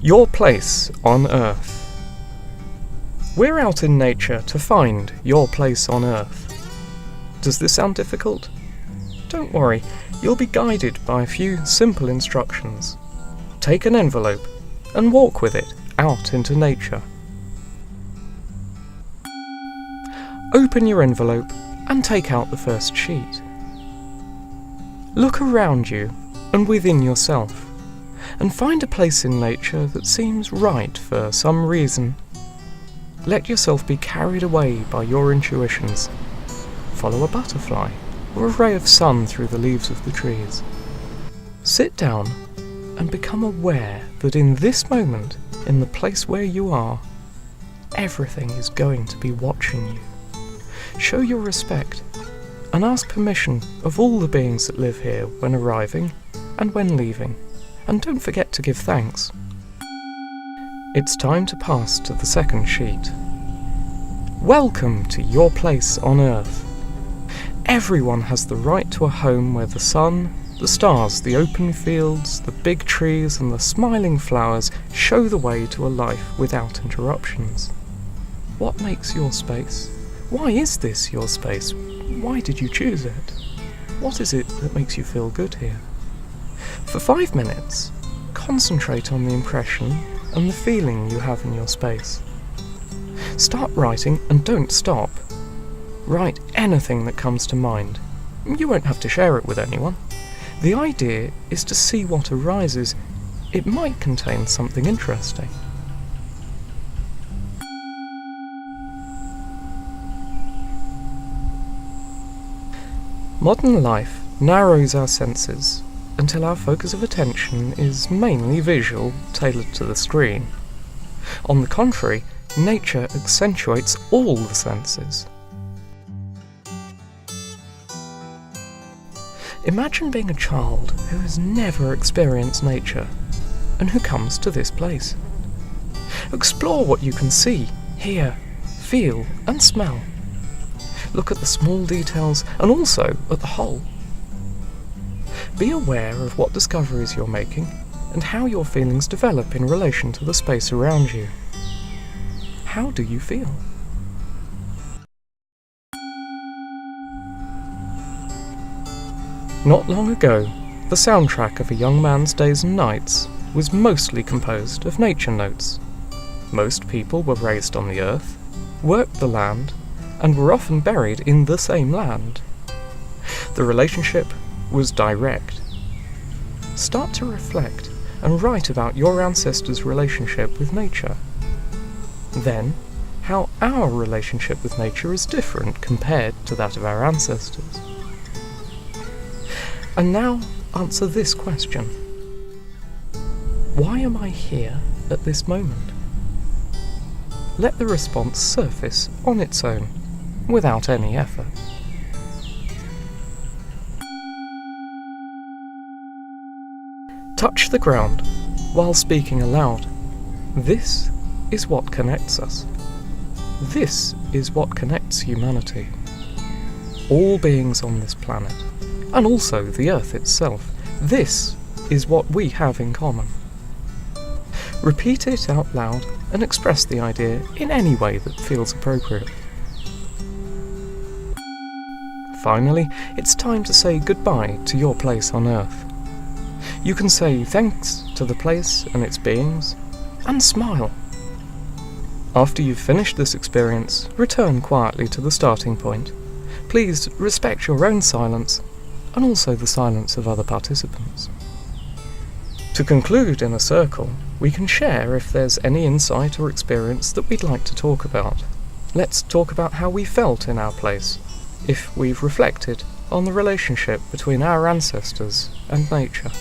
Your place on Earth. We're out in nature to find your place on Earth. Does this sound difficult? Don't worry, you'll be guided by a few simple instructions. Take an envelope and walk with it out into nature. Open your envelope and take out the first sheet. Look around you and within yourself, and find a place in nature that seems right for some reason. Let yourself be carried away by your intuitions. Follow a butterfly or a ray of sun through the leaves of the trees. Sit down and become aware that in this moment, in the place where you are, everything is going to be watching you. Show your respect and ask permission of all the beings that live here when arriving and when leaving, and don't forget to give thanks. It's time to pass to the second sheet. Welcome to your place on Earth. Everyone has the right to a home where the sun, the stars, the open fields, the big trees and the smiling flowers show the way to a life without interruptions. What makes your space? Why is this your space? Why did you choose it? What is it that makes you feel good here? For 5 minutes, concentrate on the impression and the feeling you have in your space. Start writing and don't stop. Write anything that comes to mind. You won't have to share it with anyone. The idea is to see what arises. It might contain something interesting. Modern life narrows our senses until our focus of attention is mainly visual, tailored to the screen. On the contrary, nature accentuates all the senses. Imagine being a child who has never experienced nature and who comes to this place. Explore what you can see, hear, feel and smell. Look at the small details and also at the whole. Be aware of what discoveries you're making and how your feelings develop in relation to the space around you. How do you feel? Not long ago, the soundtrack of a young man's days and nights was mostly composed of nature notes. Most people were raised on the earth, worked the land, and were often buried in the same land. The relationship was direct. Start to reflect and write about your ancestors' relationship with nature. Then, how our relationship with nature is different compared to that of our ancestors. And now, answer this question. Why am I here at this moment? Let the response surface on its own, without any effort. Touch the ground while speaking aloud. This is what connects us. This is what connects humanity. All beings on this planet, and also the Earth itself. This is what we have in common. Repeat it out loud and express the idea in any way that feels appropriate. Finally, it's time to say goodbye to your place on Earth. You can say thanks to the place and its beings, and smile. After you've finished this experience, return quietly to the starting point. Please respect your own silence, and also the silence of other participants. To conclude in a circle, we can share if there's any insight or experience that we'd like to talk about. Let's talk about how we felt in our place, if we've reflected on the relationship between our ancestors and nature.